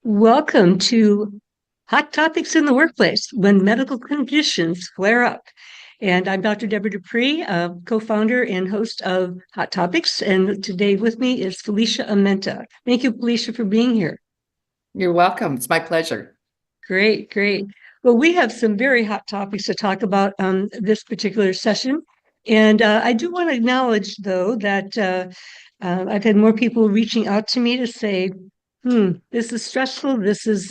Welcome to Hot Topics in the Workplace when medical conditions flare up. And I'm Dr. Deborah Dupree, co-founder and host of Hot Topics. And today with me is Felicia Amenta. Thank you, Felicia, for being here. You're welcome. It's my pleasure. Great, great. Well, we have some very hot topics to talk about on this particular session. And I do want to acknowledge, though, that I've had more people reaching out to me to say, this is stressful. This is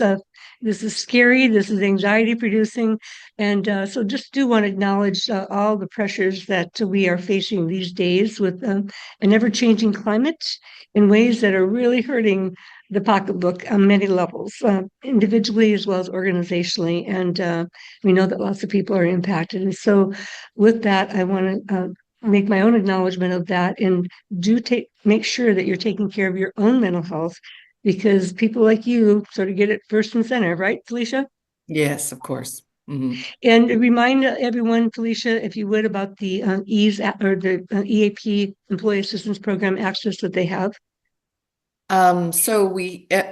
scary. This is anxiety producing. And so just do want to acknowledge all the pressures that we are facing these days with an ever-changing climate in ways that are really hurting the pocketbook on many levels, individually as well as organizationally. And we know that lots of people are impacted. And so with that, I want to make my own acknowledgement of that and make sure that you're taking care of your own mental health, because people like you sort of get it first and center, right, Felicia? Yes, of course. Mhm. And remind everyone, Felicia, if you would, about the EAP Employee Assistance Program access that they have. So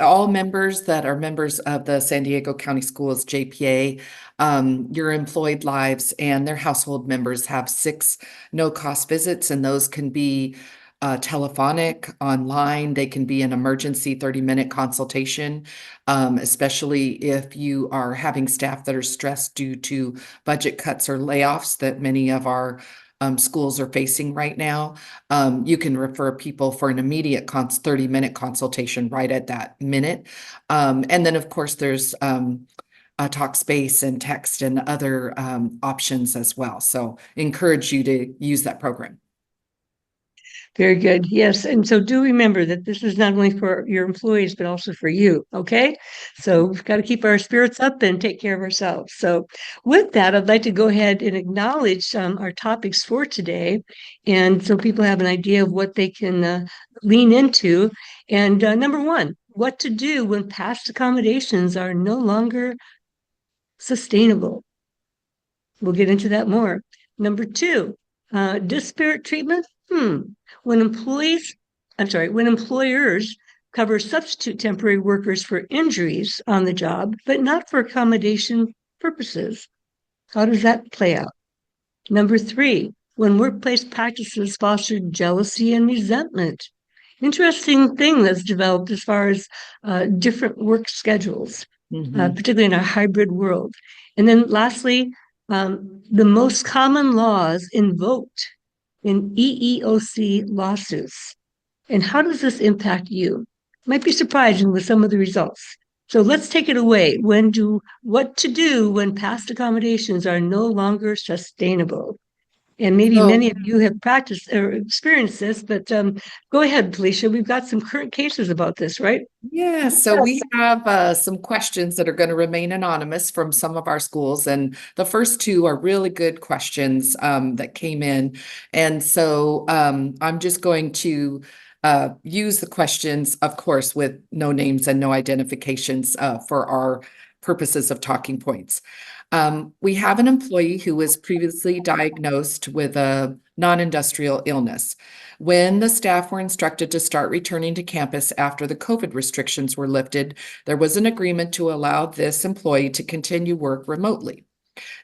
all members that are members of the San Diego County Schools JPA, your employed lives and their household members have 6 no-cost visits, and those can be telephonic, online. They can be an emergency 30-minute consultation, especially if you are having staff that are stressed due to budget cuts or layoffs that many of our schools are facing right now. You can refer people for an immediate 30-minute consultation right at that minute. And then, of course, there's talk space and text and other options as well. So encourage you to use that program. Very good. Yes. And so do remember that this is not only for your employees, but also for you. Okay. So we've got to keep our spirits up and take care of ourselves. So with that, I'd like to go ahead and acknowledge our topics for today. And so people have an idea of what they can lean into. And number one, what to do when past accommodations are no longer sustainable. We'll get into that more. Number two, disparate treatment. When when employers cover substitute temporary workers for injuries on the job, but not for accommodation purposes. How does that play out? Number three, when workplace practices foster jealousy and resentment. Interesting thing that's developed as far as different work schedules, particularly in our hybrid world. And then lastly, the most common laws invoked in EEOC lawsuits. And how does this impact you? Might be surprising with some of the results. So let's take it away. What to do when past accommodations are no longer sustainable? And maybe many of you have practiced or experienced this, but go ahead, Felicia. We've got some current cases about this, right? Yeah, so we have some questions that are going to remain anonymous from some of our schools. And the first 2 are really good questions that came in. And so I'm just going to use the questions, of course, with no names and no identifications for our purposes of talking points. We have an employee who was previously diagnosed with a non-industrial illness. When the staff were instructed to start returning to campus after the COVID restrictions were lifted, there was an agreement to allow this employee to continue work remotely.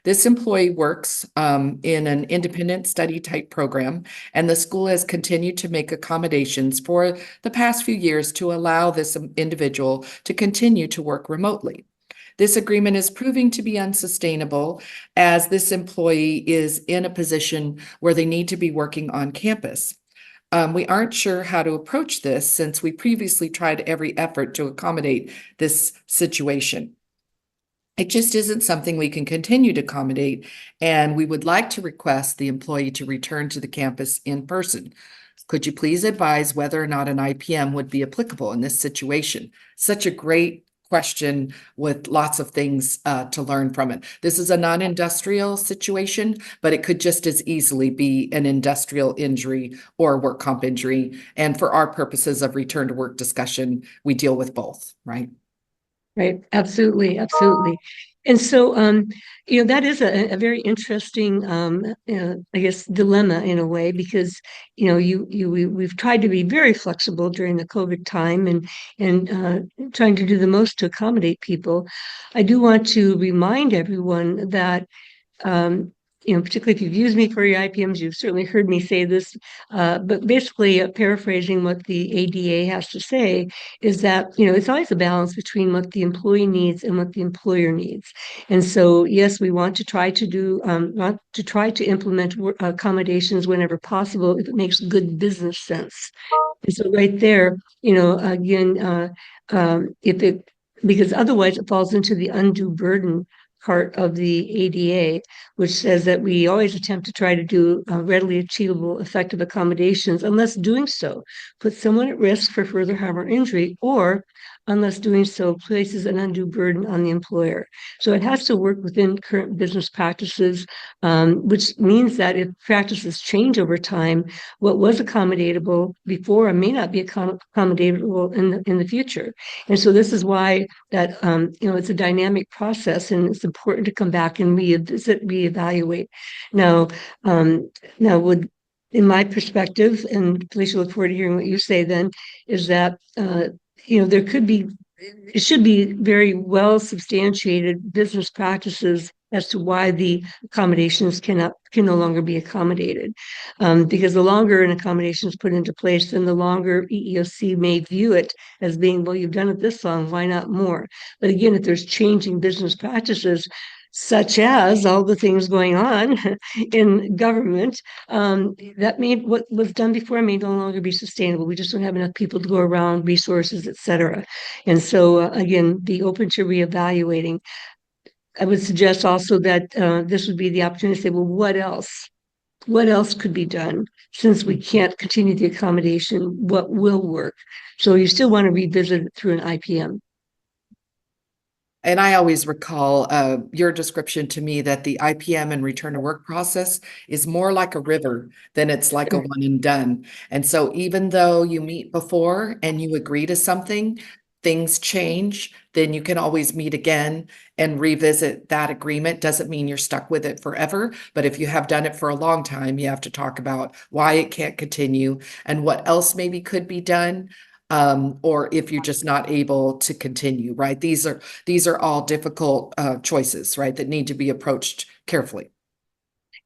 This employee works in an independent study type program, and the school has continued to make accommodations for the past few years to allow this individual to continue to work remotely. This agreement is proving to be unsustainable as this employee is in a position where they need to be working on campus. We aren't sure how to approach this since we previously tried every effort to accommodate this situation. It just isn't something we can continue to accommodate, and we would like to request the employee to return to the campus in person. Could you please advise whether or not an IPM would be applicable in this situation? Such a great question with lots of things to learn from it. This is a non-industrial situation, but it could just as easily be an industrial injury or work comp injury. And for our purposes of return to work discussion, we deal with both, right? Right. Absolutely. Absolutely. And so, that is a very interesting, I guess, dilemma in a way, because, we've tried to be very flexible during the COVID time and trying to do the most to accommodate people. I do want to remind everyone that particularly if you've used me for your IPMs, you've certainly heard me say this, but basically paraphrasing what the ADA has to say is that, it's always a balance between what the employee needs and what the employer needs. And so, yes, we want to try to implement accommodations whenever possible, if it makes good business sense. And so right there, again, if it, because otherwise it falls into the undue burden part of the ADA, which says that we always attempt to try to do readily achievable, effective accommodations, unless doing so puts someone at risk for further harm or injury, or unless doing so places an undue burden on the employer. So it has to work within current business practices, which means that if practices change over time, what was accommodatable before may not be accommodatable in the future. And so this is why that it's a dynamic process, and it's important to come back and reevaluate. Now, would in my perspective, and Felicia, look forward to hearing what you say then, is that there could be, it should be very well substantiated business practices as to why the accommodations can no longer be accommodated. Because the longer an accommodation is put into place, then the longer EEOC may view it as being, well, you've done it this long, why not more? But again, if there's changing business practices, such as all the things going on in government, what was done before may no longer be sustainable. We just don't have enough people to go around, resources, et cetera. And so, again, be open to reevaluating. I would suggest also that this would be the opportunity to say, well, what else? What else could be done since we can't continue the accommodation? What will work? So you still want to revisit it through an IPM. And I always recall your description to me that the IPM and return to work process is more like a river than it's like a one and done. And so even though you meet before and you agree to something, things change, then you can always meet again and revisit that agreement. Doesn't mean you're stuck with it forever, but if you have done it for a long time, you have to talk about why it can't continue and what else maybe could be done. Or if you're just not able to continue, right? These are all difficult choices, right? That need to be approached carefully.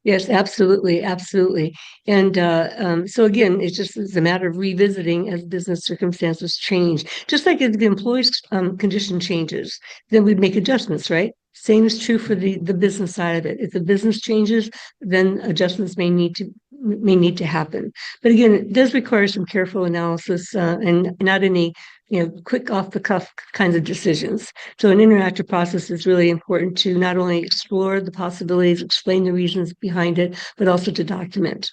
Yes, absolutely, absolutely. And so again, it's a matter of revisiting as business circumstances change. Just like if the employee's condition changes, then we'd make adjustments, right? Same is true for the business side of it. If the business changes, then adjustments may need to happen. But again, it does require some careful analysis and not any quick off the cuff kinds of decisions. So an interactive process is really important to not only explore the possibilities, explain the reasons behind it, but also to document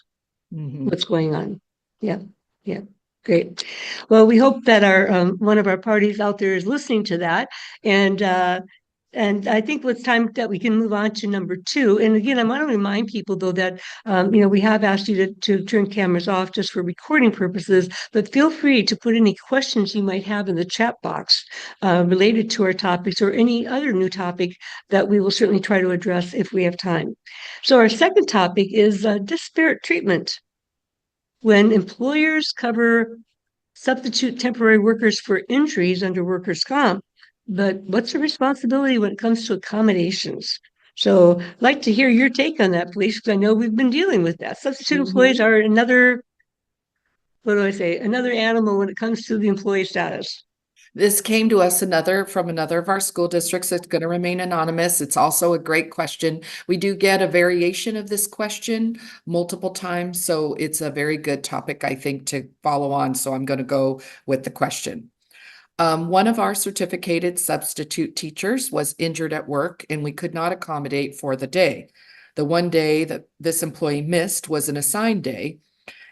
what's going on. Yeah, yeah. Great. Well, we hope that our one of our parties out there is listening to that, and I think it's time that we can move on to number 2. And again, I want to remind people, though, that we have asked you to turn cameras off just for recording purposes, but feel free to put any questions you might have in the chat box related to our topics or any other new topic that we will certainly try to address if we have time. So our second topic is disparate treatment. When employers cover substitute temporary workers for injuries under workers' comp, but what's the responsibility when it comes to accommodations? So I'd like to hear your take on that, please, because I know we've been dealing with that. Substitute employees are another, another animal when it comes to the employee status. This came to us from another of our school districts. It's going to remain anonymous. It's also a great question. We do get a variation of this question multiple times, so it's a very good topic, I think, to follow on. So I'm going to go with the question. One of our certificated substitute teachers was injured at work, and we could not accommodate for the day. The one day that this employee missed was an assigned day,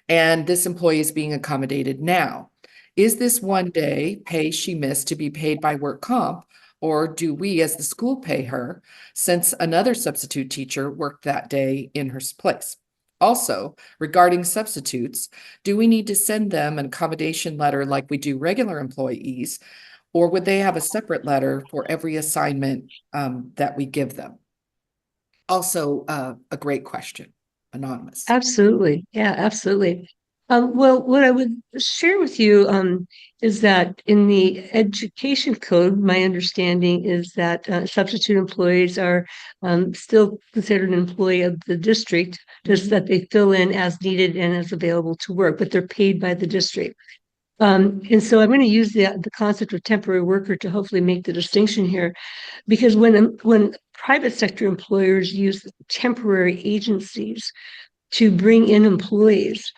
and this employee is being accommodated now. Is this one day pay she missed to be paid by work comp, or do we as the school pay her since another substitute teacher worked that day in her place? Also, regarding substitutes, do we need to send them an accommodation letter like we do regular employees, or would they have a separate letter for every assignment that we give them? Also, a great question, anonymous. Absolutely. Yeah, absolutely. Well, what I would share with you is that in the education code, my understanding is that substitute employees are still considered an employee of the district, just that they fill in as needed and as available to work, but they're paid by the district. And so I'm going to use the concept of temporary worker to hopefully make the distinction here, because when private sector employers use temporary agencies to bring in employees,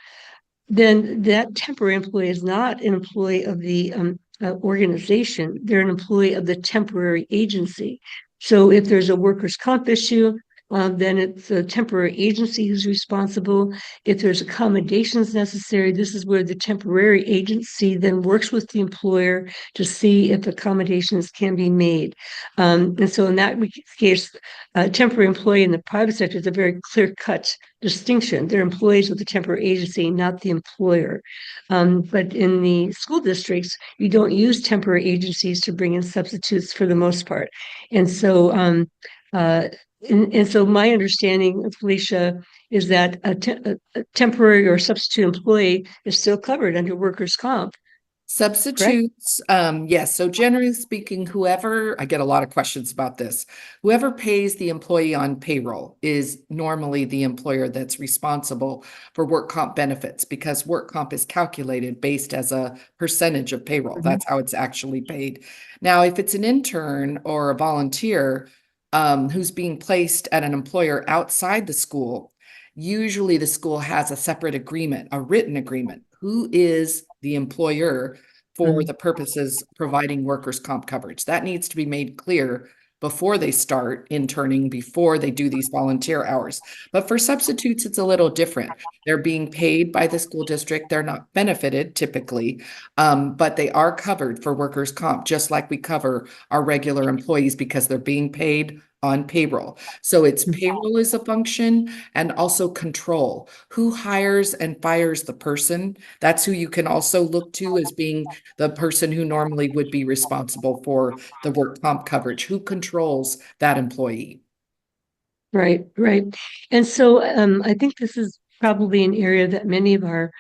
then that temporary employee is not an employee of the organization. They're an employee of the temporary agency. So if there's a workers' comp issue, then it's a temporary agency who's responsible. If there's accommodations necessary, this is where the temporary agency then works with the employer to see if accommodations can be made. And so in that case, a temporary employee in the private sector is a very clear-cut distinction. They're employees of the temporary agency, not the employer. But in the school districts, you don't use temporary agencies to bring in substitutes for the most part. And so so my understanding, Felicia, is that a temporary or substitute employee is still covered under workers' comp. Substitutes, yes. So generally speaking, I get a lot of questions about this. Whoever pays the employee on payroll is normally the employer that's responsible for work comp benefits, because work comp is calculated based as a percentage of payroll. Mhm. That's how it's actually paid. Now, if it's an intern or a volunteer who's being placed at an employer outside the school, usually the school has a separate agreement, a written agreement. Who is the employer for the purposes providing workers' comp coverage? That needs to be made clear before they start interning, before they do these volunteer hours. But for substitutes, it's a little different. They're being paid by the school district. They're not benefited typically, but they are covered for workers' comp, just like we cover our regular employees, because they're being paid on payroll. So it's payroll is a function, and also control. Who hires and fires the person? That's who you can also look to as being the person who normally would be responsible for the work comp coverage. Who controls that employee? Right, right. And so I think this is probably an area that many of our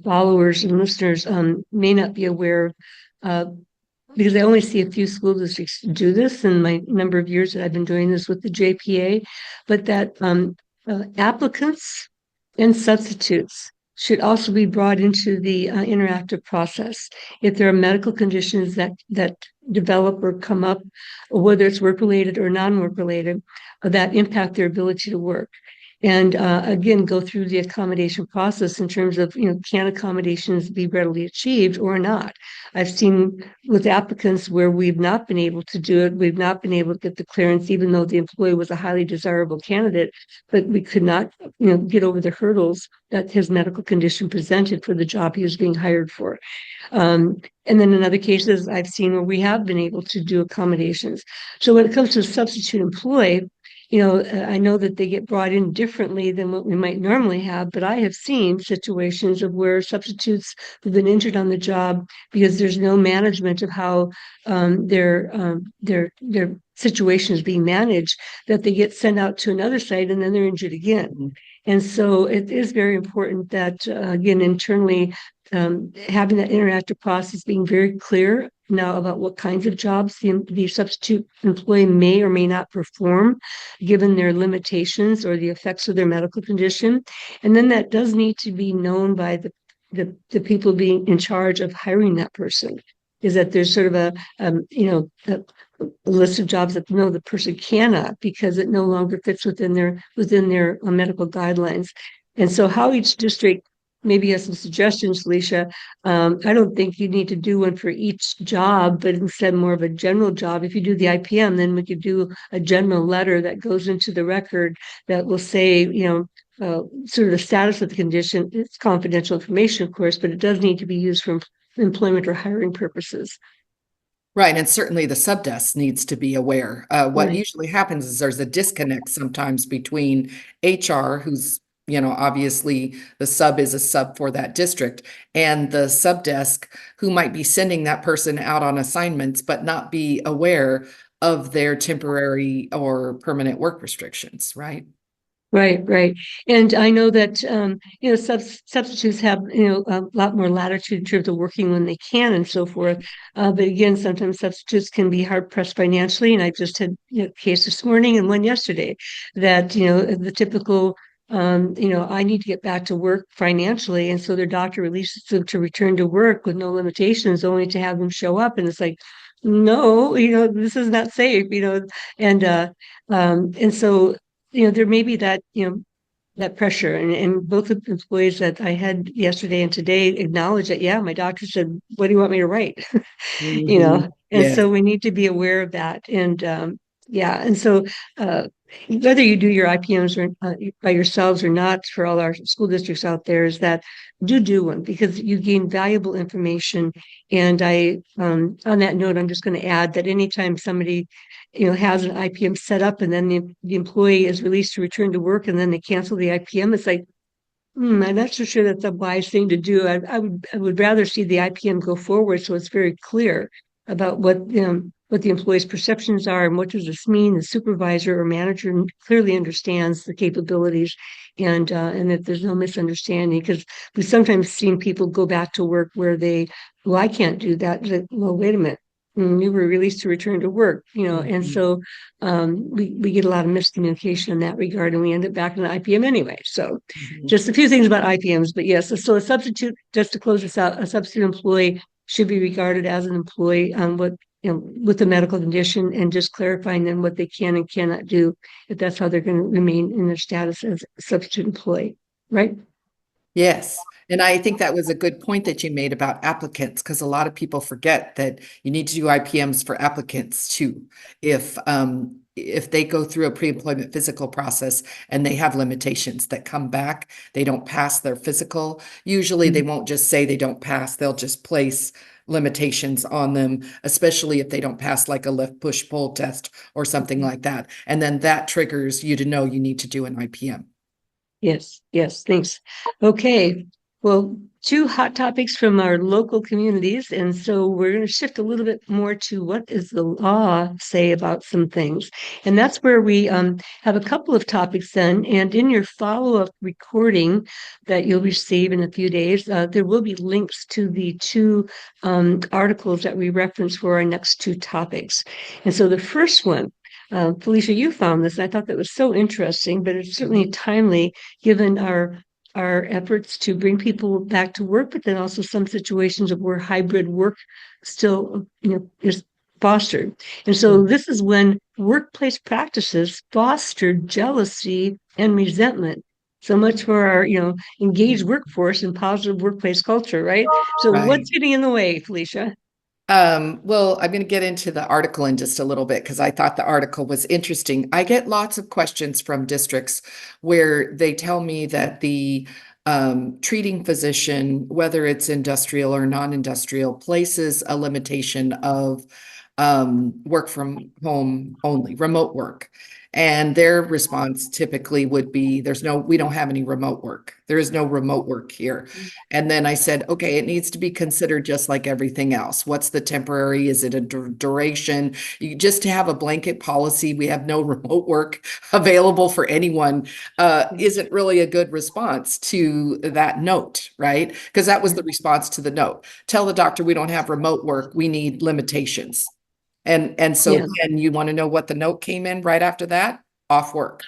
followers and listeners may not be aware of, because I only see a few school districts do this in my number of years that I've been doing this with the JPA, but that applicants and substitutes should also be brought into the interactive process. If there are medical conditions that develop or come up, or whether it's work-related or non-work-related, that impact their ability to work. And again, go through the accommodation process in terms of, can accommodations be readily achieved or not? I've seen with applicants where we've not been able to do it, we've not been able to get the clearance, even though the employee was a highly desirable candidate, but we could not, get over the hurdles that his medical condition presented for the job he was being hired for. And then in other cases, I've seen where we have been able to do accommodations. So when it comes to a substitute employee, I know that they get brought in differently than what we might normally have, but I have seen situations of where substitutes have been injured on the job because there's no management of how their situation is being managed, that they get sent out to another site and then they're injured again. And so it is very important that, again, internally, having that interactive process, being very clear now about what kinds of jobs the substitute employee may or may not perform, given their limitations or the effects of their medical condition. And then that does need to be known by the people being in charge of hiring that person. Is that there's sort of a list of jobs that the person cannot, because it no longer fits within their medical guidelines. And so how each district maybe has some suggestions, Felicia. I don't think you need to do one for each job, but instead more of a general job. If you do the IPM, then we could do a general letter that goes into the record that will say, sort of the status of the condition. It's confidential information, of course, but it does need to be used for employment or hiring purposes. Right, and certainly the subdesk needs to be aware. What Right. usually happens is there's a disconnect sometimes between HR, who's obviously the sub is a sub for that district, and the sub desk who might be sending that person out on assignments, but not be aware of their temporary or permanent work restrictions, right? Right, right. And I know that, substitutes have, a lot more latitude in terms of working when they can and so forth. But again, sometimes substitutes can be hard pressed financially. And I just had a case this morning and one yesterday that, the typical, I need to get back to work financially. And so their doctor releases them to return to work with no limitations, only to have them show up. And it's like, no, this is not safe, and, and so there may be that, that pressure. And both of the employees that I had yesterday and today acknowledge that, yeah, my doctor said, what do you want me to write? Mhm. And Yes. so we need to be aware of that. And yeah, and so whether you do your IPMs or by yourselves or not, for all our school districts out there, is that do one because you gain valuable information. And on that note, I'm just going to add that anytime somebody, has an IPM set up and then the employee is released to return to work and then they cancel the IPM, it's like, I'm not so sure that's a wise thing to do. I would rather see the IPM go forward so it's very clear about what the employee's perceptions are and what does this mean. The supervisor or manager clearly understands the capabilities and that there's no misunderstanding because we've sometimes seen people go back to work where well, I can't do that. Like, well, wait a minute. You were released to return to work, and Mhm. so we get a lot of miscommunication in that regard, and we end up back in the IPM anyway. So Mhm. just a few things about IPMs, but yes, so a substitute, just to close this out, a substitute employee should be regarded as an employee with a medical condition and just clarifying then what they can and cannot do if that's how they're going to remain in their status as a substitute employee, right? Yes. And I think that was a good point that you made about applicants, because a lot of people forget that you need to do IPMs for applicants too. If they go through a pre-employment physical process and they have limitations that come back, they don't pass their physical. Usually they won't just say they don't pass, they'll just place limitations on them, especially if they don't pass like a lift push pull test or something like that. And then that triggers you to know you need to do an IPM. Yes, yes, thanks. Okay, well, two hot topics from our local communities. And so we're going to shift a little bit more to what does the law say about some things. And that's where we have a couple of topics then. And in your follow-up recording that you'll receive in a few days, there will be links to the two articles that we reference for our next two topics. And so the first one, Felicia, you found this, and I thought that was so interesting, but it's certainly timely given our efforts to bring people back to work, but then also some situations of where hybrid work still, is fostered. And so this is when workplace practices foster jealousy and resentment. So much for our, engaged workforce and positive workplace culture, right? So Right. what's getting in the way, Felicia? Well, I'm going to get into the article in just a little bit because I thought the article was interesting. I get lots of questions from districts where they tell me that the treating physician, whether it's industrial or non-industrial, places a limitation of work from home only, remote work. And their response typically would be, we don't have any remote work. There is no remote work here. And then I said, okay, it needs to be considered just like everything else. What's the temporary? Is it a duration? Just to have a blanket policy, we have no remote work available for anyone, isn't really a good response to that note, right? Because that was the response to the note. Tell the doctor we don't have remote work, we need limitations. And so Yeah. then you want to know what the note came in right after that? Off work,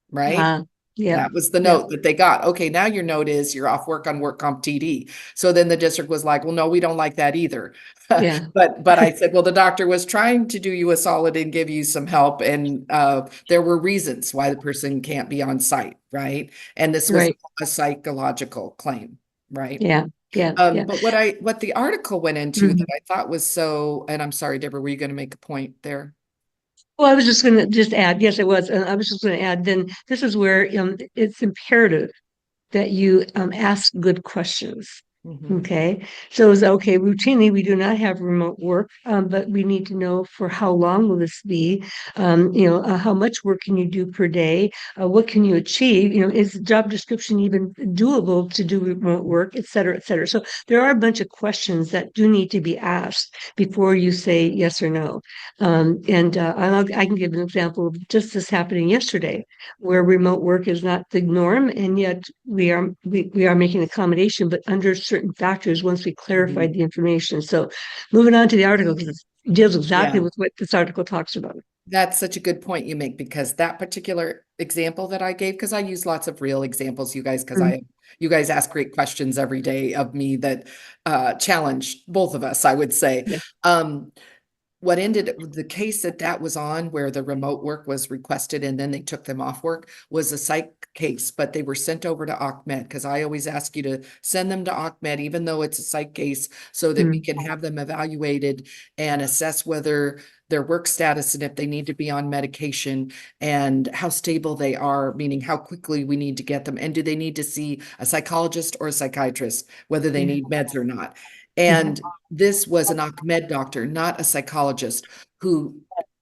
right? Yeah. That was the Yeah. note that they got. Okay, now your note is you're off work on work comp TD. So then the district was like, well, no, we don't like that either. Yeah. But I said, well, the doctor was trying to do you a solid and give you some help. And there were reasons why the person can't be on site, right? And this was Right. a psychological claim, right? Yeah. Yeah. Yeah. But what the article went into that Mhm. I thought was so, and I'm sorry, Deborah, were you going to make a point there? Well, I was just going to just add, yes, it was. I was just going to add, then this is where it's imperative that you ask good questions. Mhm. Okay, so is okay. Routinely, we do not have remote work, but we need to know for how long will this be? How much work can you do per day? What can you achieve? Is the job description even doable to do remote work, et cetera, et cetera? So there are a bunch of questions that do need to be asked before you say yes or no. I can give an example of just this happening yesterday, where remote work is not the norm, and yet we are making accommodation, but under certain factors once we clarified Mhm. the information. So moving on to the article, because it deals exactly Yeah. with what this article talks about. That's such a good point you make, because that particular example that I gave, because I use lots of real examples, you guys, because Mm, you guys ask great questions every day of me that challenge both of us, I would say. yeah. Um, what ended the case that was on, where the remote work was requested and then they took them off work, was a psych case, but they were sent over to ACMED, because I always ask you to send them to ACMED, even though it's a psych case, so that we Mm, can have them evaluated and assess whether their work status and if they need to be on medication and how stable they are, meaning how quickly we need to get them. And do they need to see a psychologist or a psychiatrist, whether they yeah. need meds or not. Mhm. And this was an Ahmed doctor, not a psychologist, who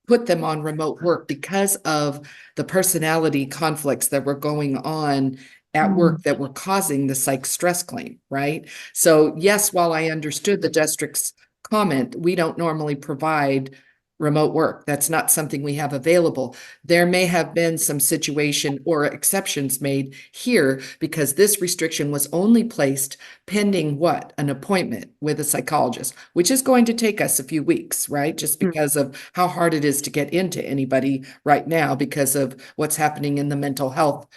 put them on remote work because of the personality conflicts that were going on at Mm, work that were causing the psych stress claim, right? So yes, while I understood the district's comment, we don't normally provide remote work. That's not something we have available. There may have been some situation or exceptions made here, because this restriction was only placed pending what? An appointment with a psychologist, which is going to take us a few weeks, right? Just mm, because of how hard it is to get into anybody right now because of what's happening in the mental health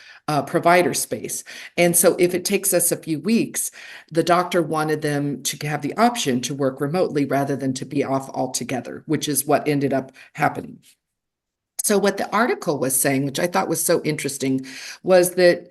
provider space. And so if it takes us a few weeks, the doctor wanted them to have the option to work remotely rather than to be off altogether, which is what ended up happening. So what the article was saying, which I thought was so interesting, was that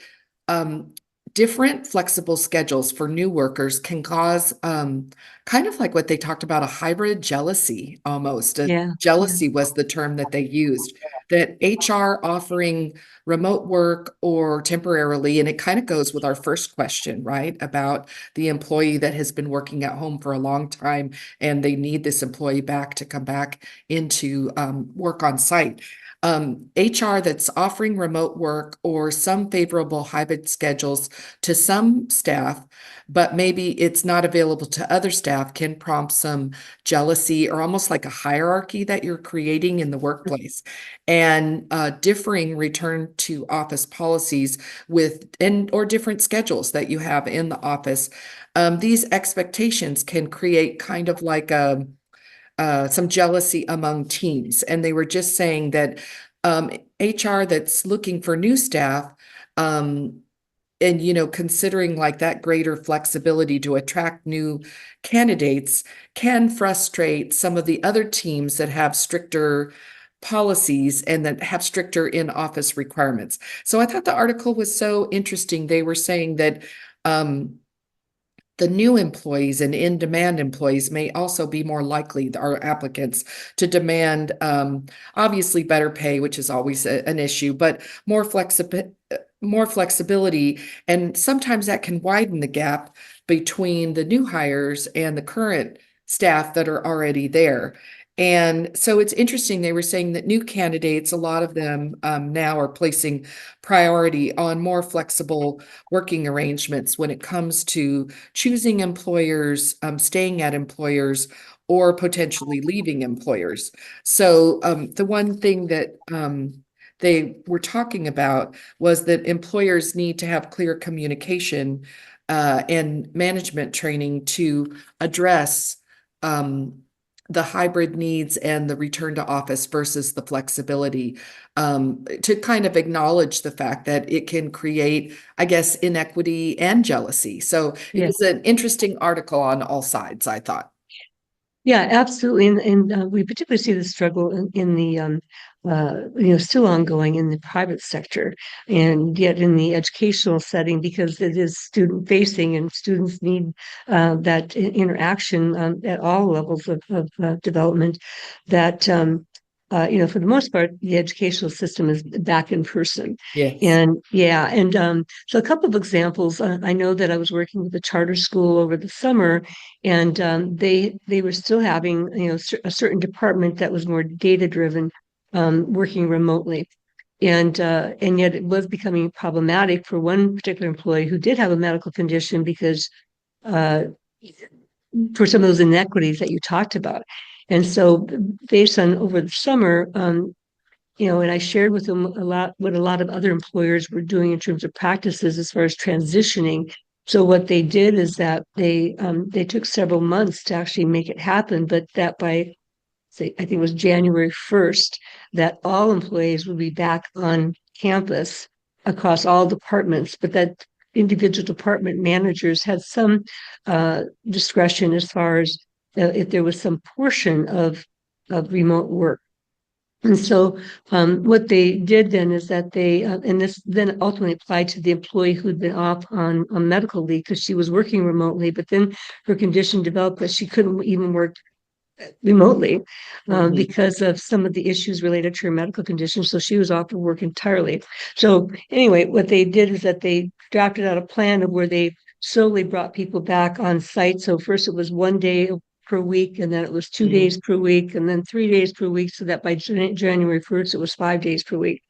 um, different flexible schedules for new workers can cause kind of like what they talked about, a hybrid jealousy almost. yeah. Yeah. Jealousy was the term that they used, that HR offering remote work or temporarily, and it kind of goes with our first question, right? About the employee that has been working at home for a long time and they need this employee back to come back into work on site. HR that's offering remote work or some favorable hybrid schedules to some staff, but maybe it's not available to other staff, can prompt some jealousy or almost like a hierarchy that you're creating in the workplace. And differing return to office policies with and or different schedules that you have in the office. These expectations can create kind of like a some jealousy among teams. And they were just saying that HR that's looking for new staff, um, and considering like that greater flexibility to attract new candidates, can frustrate some of the other teams that have stricter policies and that have stricter in-office requirements. So I thought the article was so interesting. They were saying that the new employees and in-demand employees may also be more likely, our applicants, to demand obviously better pay, which is always an issue, but more flexibility. And sometimes that can widen the gap between the new hires and the current staff that are already there. And so it's interesting. They were saying that new candidates, a lot of them now are placing priority on more flexible working arrangements when it comes to choosing employers, staying at employers, or potentially leaving employers. So the one thing that they were talking about was that employers need to have clear communication and management training to address the hybrid needs and the return to office versus the flexibility, to kind of acknowledge the fact that it can create, I guess, inequity and jealousy. So it Yeah. was an interesting article on all sides, I thought. Yeah, absolutely. And we particularly see the struggle in the, still ongoing in the private sector, and yet in the educational setting, because it is student facing and students need that interaction at all levels of development, that for the most part, the educational system is back in person. Yes. And so a couple of examples. I know that I was working with a charter school over the summer, and they were still having, a certain department that was more data driven, working remotely. And yet it was becoming problematic for one particular employee who did have a medical condition because for some of those inequities that you talked about. And so based on over the summer, and I shared with them what a lot of other employers were doing in terms of practices as far as transitioning. So what they did is that they took several months to actually make it happen, but that by say, I think it was January 1st, that all employees would be back on campus across all departments, but that individual department managers had some discretion as far as if there was some portion of remote work. And so what they did then is that they, and this then ultimately applied to the employee who'd been off on medical leave because she was working remotely, but then her condition developed that she couldn't even work remotely because of some of the issues related to her medical condition. So she was off of work entirely. So anyway, what they did is that they drafted out a plan of where they slowly brought people back on site. So first it was 1 day per week, and then it was 2 days per week, and then 3 days per week, so that by January 1st, it was 5 days per week.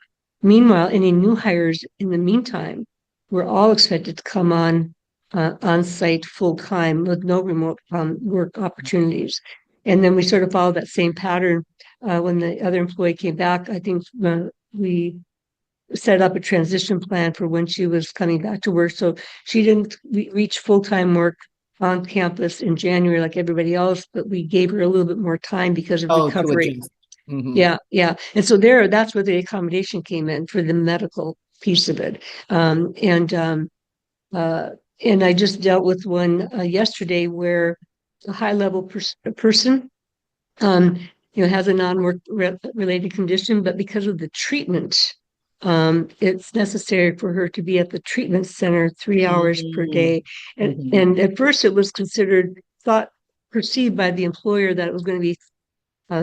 Meanwhile, any new hires in the meantime were all expected to come on site full time with no remote work opportunities. And then we sort of followed that same pattern when the other employee came back. I think we set up a transition plan for when she was coming back to work. So she didn't reach full-time work on campus in January like everybody else, but we gave her a little bit more time because of recovery. Yeah. And so that's where the accommodation came in for the medical piece of it. And I just dealt with one yesterday where a high-level person, has a non-work related condition, but because of the treatment, it's necessary for her to be at the treatment center 3 hours per day. And at first it was perceived by the employer that it was going to be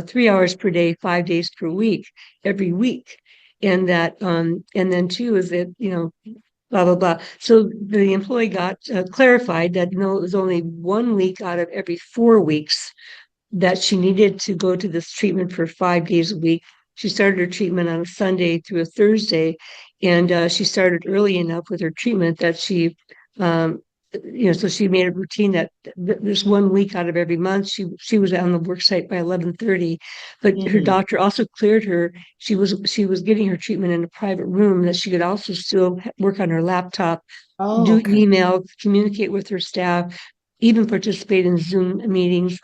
3 hours per day, 5 days per week, every week. And that, and then too, is that, blah, blah, blah. So the employee got clarified that no, it was only 1 week out of every 4 weeks that she needed to go to this treatment for 5 days a week. She started her treatment on a Sunday through a Thursday, and she started early enough with her treatment that she, so she made a routine that this 1 week out of every month, she was on the work site by 11:30, but her doctor also cleared her. She was getting her treatment in a private room that she could also still work on her laptop, do email, communicate with her staff, even participate in Zoom meetings,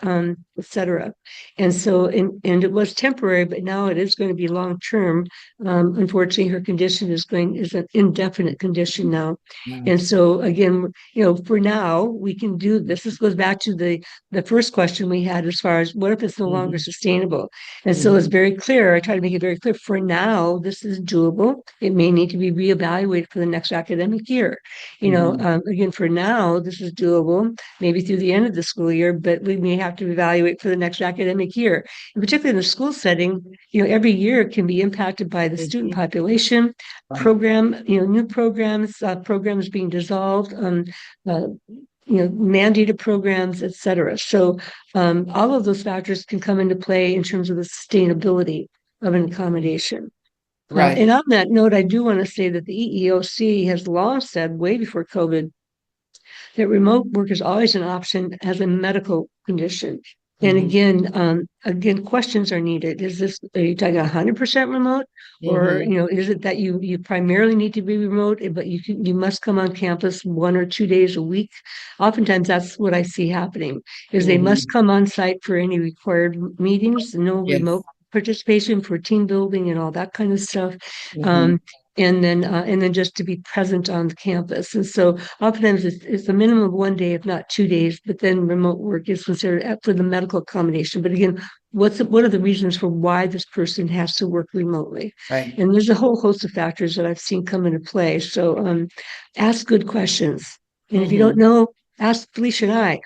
etc. And so, and it was temporary, but now it is going to be long term. Unfortunately, her condition is an indefinite condition now. And so, again, for now, we can do this. This goes back to the first question we had as far as what if it's no longer sustainable? And so it's very clear. I try to make it very clear. For now, this is doable. It may need to be reevaluated for the next academic year. Again, for now, this is doable. Maybe through the end of the school year, but we may have to evaluate for the next academic year. And particularly in the school setting, every year it can be impacted by the student population, program, new programs, programs being dissolved, mandated programs, et cetera. So all of those factors can come into play in terms of the sustainability of an accommodation. Right. And on that note, I do want to say that the EEOC has long said, way before COVID, that remote work is always an option as a medical condition. And again, questions are needed. Are you talking 100% remote, or is it that you primarily need to be remote, but you must come on campus 1 or 2 days a week? Oftentimes, that's what I see happening: is they must come on site for any required meetings, no remote participation for team building and all that kind of stuff. And then just to be present on the campus. And so oftentimes it's a minimum of 1 day, if not 2 days, but then remote work is considered for the medical accommodation. But again, what are the reasons for why this person has to work remotely? Right. And there's a whole host of factors that I've seen come into play. So ask good questions. And if you don't know, ask Felicia and I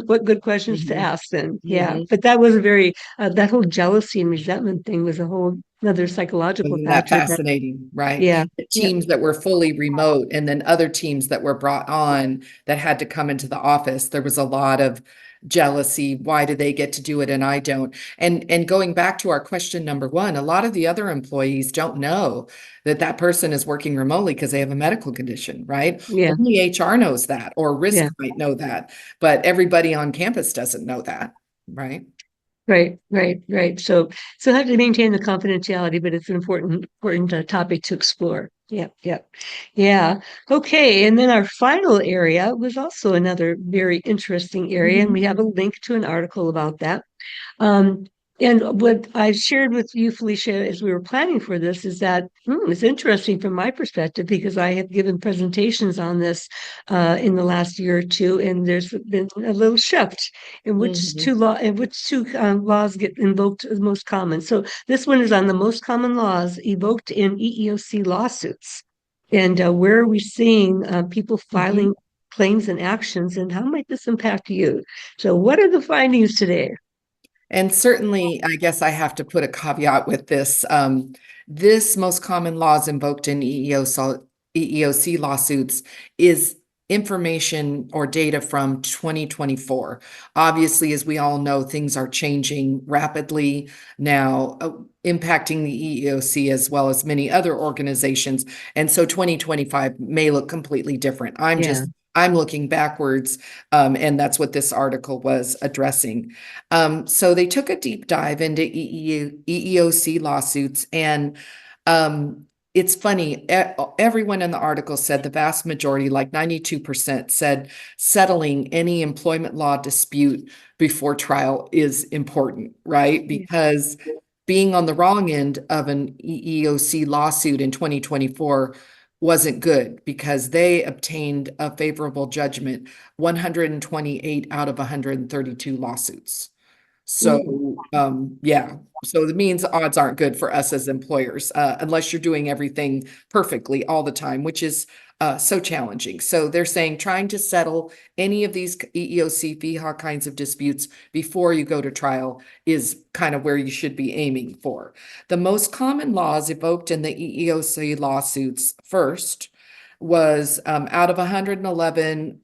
what good questions to Mhm. ask then. Yeah. Mhm. But that was a very, that whole jealousy and resentment thing was a whole another psychological Isn't that factor that, fascinating, right? yeah. The Yeah. teams that were fully remote and then other teams that were brought on that had to come into the office, there was a lot of jealousy. Why do they get to do it and I don't? And going back to our question number one, a lot of the other employees don't know that that person is working remotely because they have a medical condition, right? Yeah. Only HR knows that, or risk Yeah. might know that, but everybody on campus doesn't know that, right? Right, right, right. So have to maintain the confidentiality, but it's an important topic to explore. Yeah, yeah, yeah. Okay, and then our final area was also another very interesting area, and Mhm. we have a link to an article about that. Um, and what I shared with you, Felicia, as we were planning for this, is that it's interesting from my perspective because I have given presentations on this in the last year or two, and there's been a little shift Mhm. in which two laws get invoked the most common. So this one is on the most common laws evoked in EEOC lawsuits, and where are we seeing people Mhm. filing claims and actions, and how might this impact you? So, what are the findings today? And certainly, I guess I have to put a caveat with this. This most common laws invoked in EEOC lawsuits is information or data from 2024. Obviously, as we all know, things are changing rapidly now, impacting the EEOC as well as many other organizations. And so 2025 may look completely different. Yeah. I'm looking backwards, and that's what this article was addressing. So they took a deep dive into EEOC lawsuits, and it's funny. Everyone in the article said the vast majority, like 92%, said settling any employment law dispute before trial is important, right? Yeah. Because being on the wrong end of an EEOC lawsuit in 2024 wasn't good because they obtained a favorable judgment 128 out of 132 lawsuits. Mm. So, yeah, so it means odds aren't good for us as employers, unless you're doing everything perfectly all the time, which is so challenging. So they're saying trying to settle any of these EEOC, FEHA kinds of disputes before you go to trial is kind of where you should be aiming for. The most common laws evoked in the EEOC lawsuits first was out of 111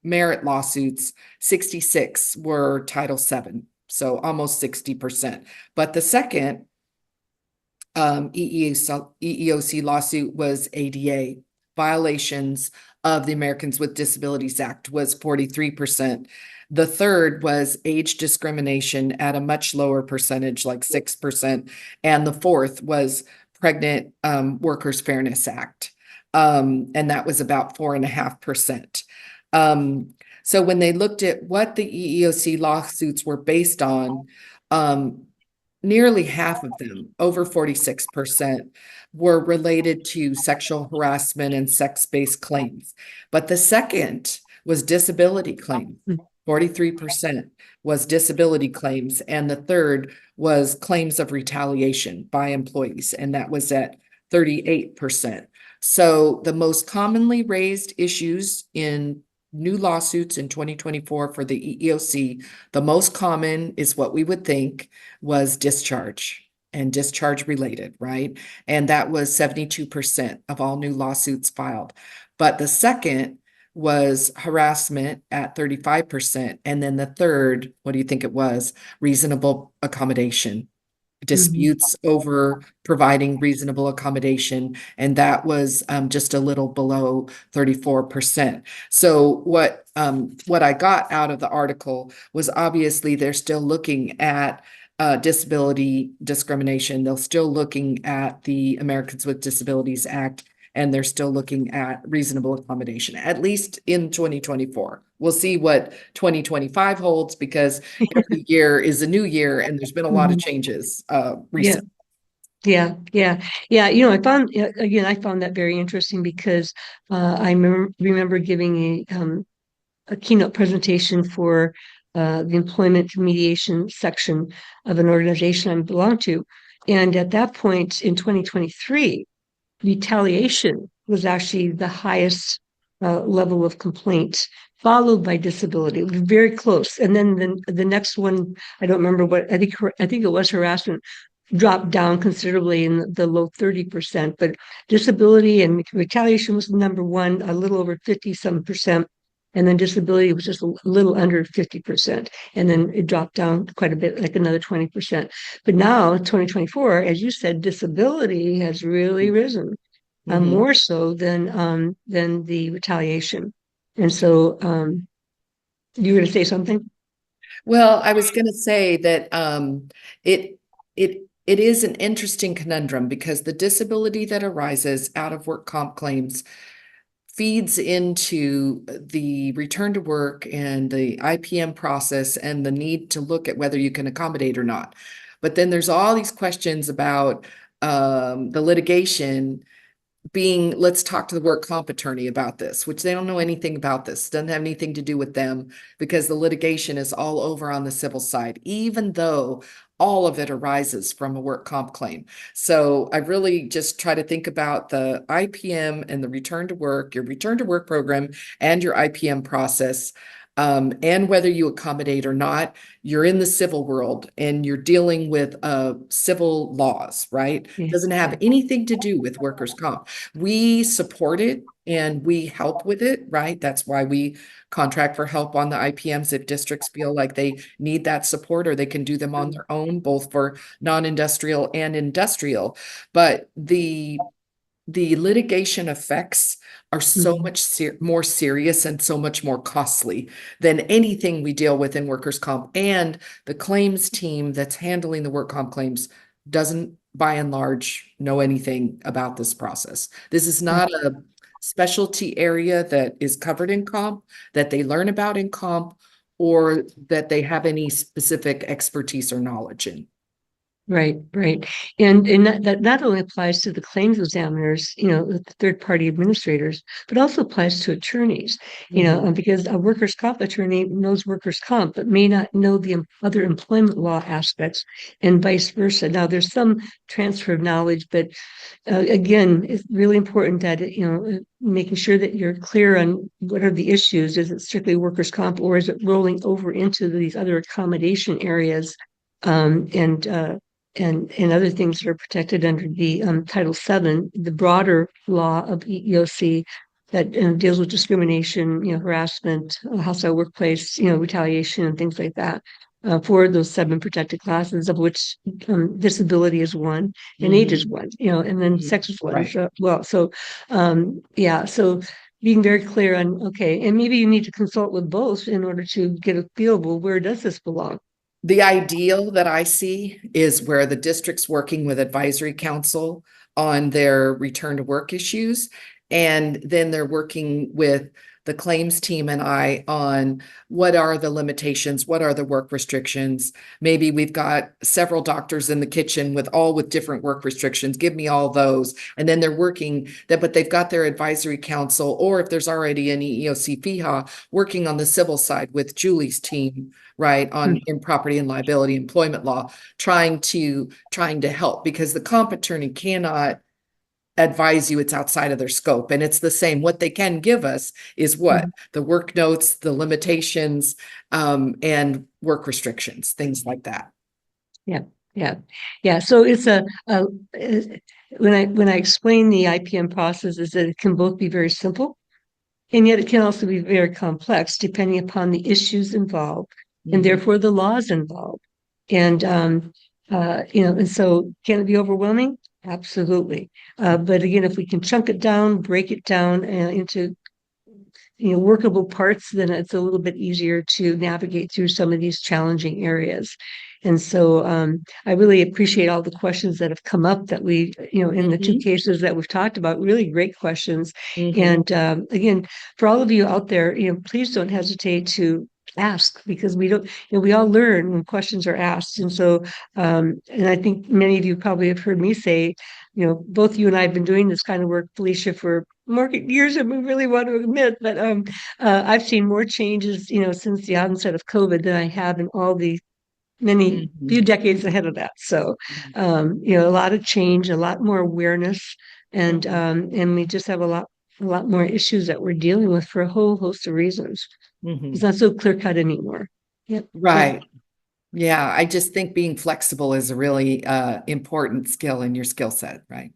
merit lawsuits, 66 were Title VII, so almost 60%. But the second EEOC lawsuit was ADA. Violations of the Americans with Disabilities Act was 43%. The third was age discrimination at a much lower percentage, like 6%. And the fourth was Pregnant Workers Fairness Act. And that was about 4.5%. So when they looked at what the EEOC lawsuits were based on, um, nearly half of them, over 46%, were related to sexual harassment and sex-based claims. But the second was disability claims. 43% was disability claims, and the third was claims of retaliation by employees, and that was at 38%. So the most commonly raised issues in new lawsuits in 2024 for the EEOC, the most common is what we would think was discharge and discharge related, right? And that was 72% of all new lawsuits filed. But the second was harassment at 35%. And then the third, what do you think it was? Reasonable accommodation. Mhm. Disputes over providing reasonable accommodation, and that was just a little below 34%. So what I got out of the article was obviously they're still looking at disability discrimination. They're still looking at the Americans with Disabilities Act, and they're still looking at reasonable accommodation, at least in 2024. We'll see what 2025 holds because every year is a new year and there's been a lot of Mhm. changes Yeah, recently. yeah, yeah, yeah. I found that very interesting because I remember giving a keynote presentation for the employment mediation section of an organization I belong to, and at that point in 2023, retaliation was actually the highest level of complaint followed by disability. It was very close. And then the next one, I don't remember what, I think it was harassment, dropped down considerably in the low 30%, but disability and retaliation was number one, a little over 50-some%. And then disability was just a little under 50%. And then it dropped down quite a bit, like another 20%. But now, 2024, as you said, disability has really risen, more so than the retaliation. And so you were going to say something? Well, I was going to say that it it is an interesting conundrum because the disability that arises out of work comp claims feeds into the return to work and the IPM process and the need to look at whether you can accommodate or not. But then there's all these questions about the litigation being, let's talk to the work comp attorney about this, which they don't know anything about this, doesn't have anything to do with them because the litigation is all over on the civil side, even though all of it arises from a work comp claim. So I really just try to think about the IPM and the return to work, your return to work program and your IPM process. And whether you accommodate or not, you're in the civil world and you're dealing with civil laws, right? Yeah. Doesn't have anything to do with workers' comp. We support it and we help with it, right? That's why we contract for help on the IPMs if districts feel like they need that support or they can do them on their own, both for non-industrial and industrial. But the litigation effects are so much more serious and so much more costly than anything we deal with in workers' comp. And the claims team that's handling the work comp claims doesn't, by and large, know anything about this process. This is not a specialty area that is covered in comp, that they learn about in comp, or that they have any specific expertise or knowledge in. Right, right. And that not only applies to the claims examiners, the third-party administrators, but also applies to attorneys, because a workers' comp attorney knows workers' comp, but may not know the other employment law aspects and vice versa. Now, there's some transfer of knowledge, but again, it's really important that, making sure that you're clear on what are the issues. Is it strictly workers' comp or is it rolling over into these other accommodation areas? And other things that are protected under the Title VII, the broader law of EEOC that deals with discrimination, harassment, hostile workplace, retaliation, and things like that. For those 7 protected classes, of which disability is one, and age is one, and then sex is one as well. So, so being very clear on, okay, and maybe you need to consult with both in order to get a feel of, well, where does this belong? The ideal that I see is where the district's working with advisory council on their return to work issues. And then they're working with the claims team and I on what are the limitations, what are the work restrictions. Maybe we've got several doctors in the kitchen with different work restrictions. Give me all those. And then they're working that, but they've got their advisory council, or if there's already an EEOC FEHA, working on the civil side with Julie's team, right, on in property and liability employment law, trying to help, because the comp attorney cannot advise you, it's outside of their scope. And it's the same. What they can give us is what the work notes, the limitations, and work restrictions, things like that. Yeah. So it's when I explain the IPM process, is that it can both be very simple, and yet it can also be very complex depending upon the issues involved and therefore the laws involved. And and so can it be overwhelming? Absolutely. But again, if we can chunk it down, break it down into workable parts, then it's a little bit easier to navigate through some of these challenging areas. And so I really appreciate all the questions that have come up that we, in the 2 cases that we've talked about, really great questions. And again, for all of you out there, please don't hesitate to ask, because we don't, we all learn when questions are asked. And so, and I think many of you probably have heard me say, both you and I have been doing this kind of work, Felicia, for more years than we really want to admit. But I've seen more changes, since the onset of COVID than I have in all the few decades ahead of that. So, a lot of change, a lot more awareness, and we just have a lot a lot more issues that we're dealing with for a whole host of reasons. It's not so clear cut anymore. Yep. Right. Yeah. I just think being flexible is a really important skill in your skill set, right?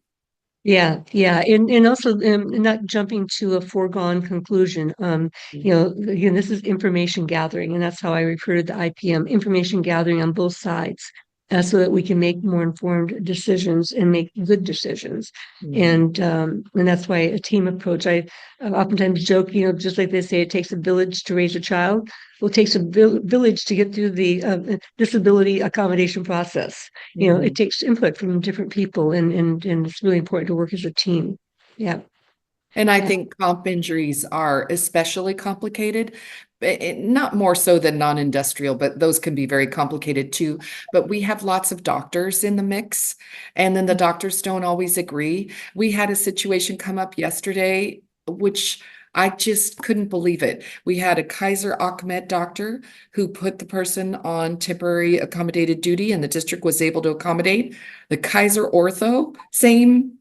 Yeah, yeah, and also not jumping to a foregone conclusion. Again, this is information gathering, and that's how I refer to the IPM, information gathering on both sides, so that we can make more informed decisions and make good decisions. And that's why a team approach. I oftentimes joke, just like they say, it takes a village to raise a child. Well, it takes a village to get through the disability accommodation process. It takes input from different people, and it's really important to work as a team. Yeah. And I Yeah. think comp injuries are especially complicated, not more so than non-industrial, but those can be very complicated too. But we have lots of doctors in the mix, and then the doctors don't always agree. We had a situation come up yesterday, which I just couldn't believe it. We had a Kaiser Ahmed doctor who put the person on temporary accommodated duty, and the district was able to accommodate. The Kaiser ortho, same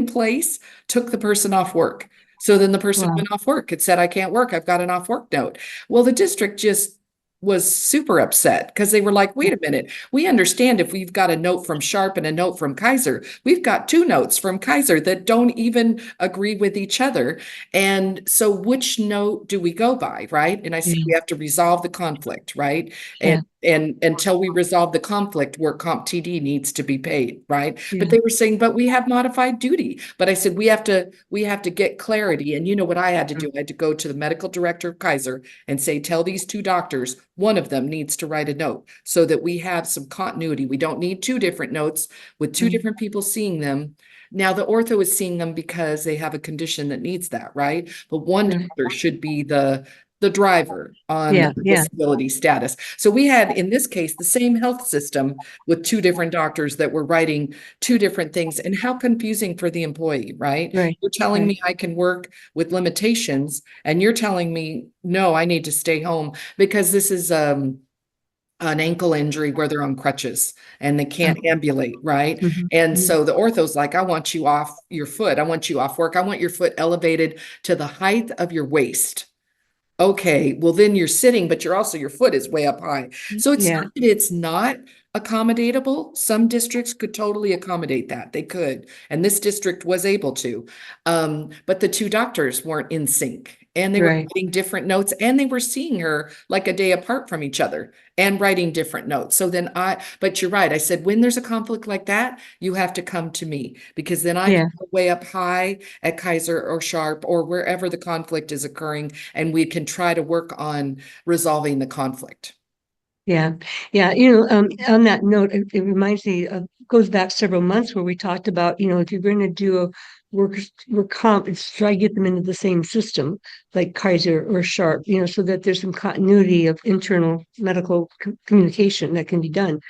place, took the person off work. So then the person Wow. went off work. It said, I can't work. I've got an off work note. Well, the district just was super upset because they were like, wait a minute, we understand if we've got a note from Sharp and a note from Kaiser, we've got two notes from Kaiser that don't even agree with each other. And so which note do we go by, right? And I said, we have to resolve the conflict, right? Yeah. And until we resolve the conflict, work comp TD needs to be paid, right? Yeah. But they were saying, but we have modified duty. But I said, we have to get clarity. And you know what I had to do? I had to go to the medical director of Kaiser and say, tell these two doctors, one of them needs to write a note so that we have some continuity. We don't need two different notes with two different people seeing them. Now, the ortho is seeing them because they have a condition that needs that, right? But one doctor should be the driver on Yeah. the Yeah. disability status. So we had, in this case, the same health system with two different doctors that were writing two different things. And how confusing for the employee, right? Right. You're telling Right. me I can work with limitations, and you're telling me, no, I need to stay home because this is an ankle injury where they're on crutches and they can't ambulate, right? And so the ortho's like, I want you off your foot. I want you off work. I want your foot elevated to the height of your waist. Okay, well then you're sitting, but your foot is way up high. So it's Yeah. not that it's not accommodatable. Some districts could totally accommodate that. They could. And this district was able to. But the two doctors weren't in sync, and they were Right. writing different notes, and they were seeing her like a day apart from each other and writing different notes. So then but you're right. I said, when there's a conflict like that, you have to come to me because then I Yeah. can go way up high at Kaiser or Sharp or wherever the conflict is occurring, and we can try to work on resolving the conflict. Yeah. Yeah. On that note, it reminds me of, goes back several months where we talked about, if you're going to do a work comp, it's try to get them into the same system, like Kaiser or Sharp, so that there's some continuity of internal medical communication that can be done.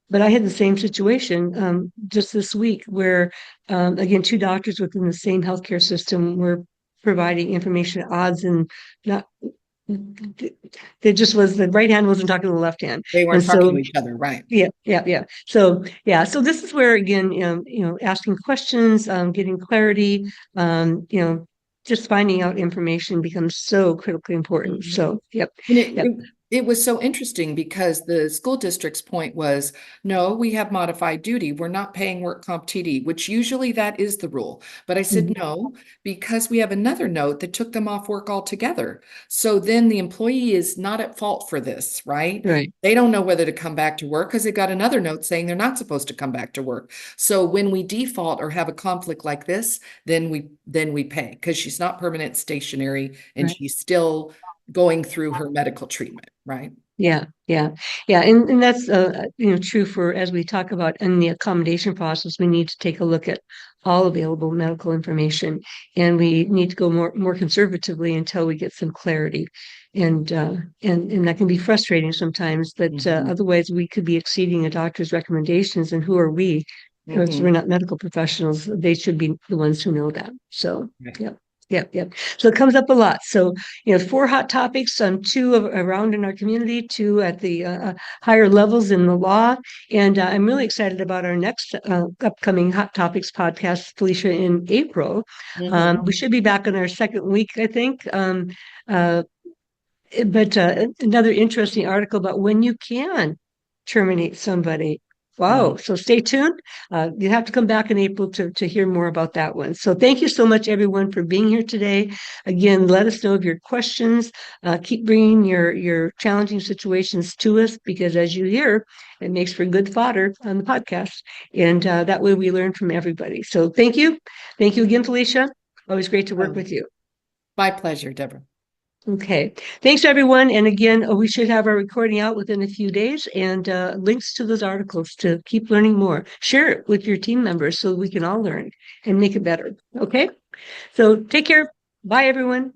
But I had the same situation just this week where, again, two doctors within the same healthcare system were providing information at odds and not. It just was the right hand wasn't talking to the left hand, They and weren't talking so to each other, right? yeah. So this is where again, asking questions, getting clarity, just finding out information becomes so critically important. So And it was so interesting because the school district's point was, no, we have modified duty. We're not paying work comp TD, which usually that is the rule. But I said, no, because we have another note that took them off work altogether. So then the employee is not at fault for this, right? Right. They don't know whether to come back to work because they got another note saying they're not supposed to come back to work. So when we default or have a conflict like this, then we pay because she's not permanent stationary and Right. she's still going through her medical treatment, right? Yeah, and that's true for as we talk about in the accommodation process. We need to take a look at all available medical information, and we need to go more conservatively until we get some clarity, and that can be frustrating sometimes. But otherwise, we could be exceeding a doctor's recommendations, and who are we? If we're not medical professionals, they should be the ones who know that. So, Right. yeah. Yep. So it comes up a lot. So, 4 hot topics, 2 around in our community, 2 at the higher levels in the law. And I'm really excited about our next upcoming Hot Topics podcast, Felicia, in April. Mhm. We should be back in our second week, I think. But another interesting article about when you can terminate somebody. Wow. So stay tuned. You have to come back in April to hear more about that one. So thank you so much, everyone, for being here today. Again, let us know of your questions. Keep bringing your challenging situations to us, because as you hear, it makes for good fodder on the podcast. And that way we learn from everybody. So thank you. Thank you again, Felicia. Always great to work with you. My pleasure, Deborah. Okay. Thanks, everyone. And again, we should have our recording out within a few days, and links to those articles to keep learning more. Share it with your team members so we can all learn and make it better. Okay. So take care. Bye, everyone.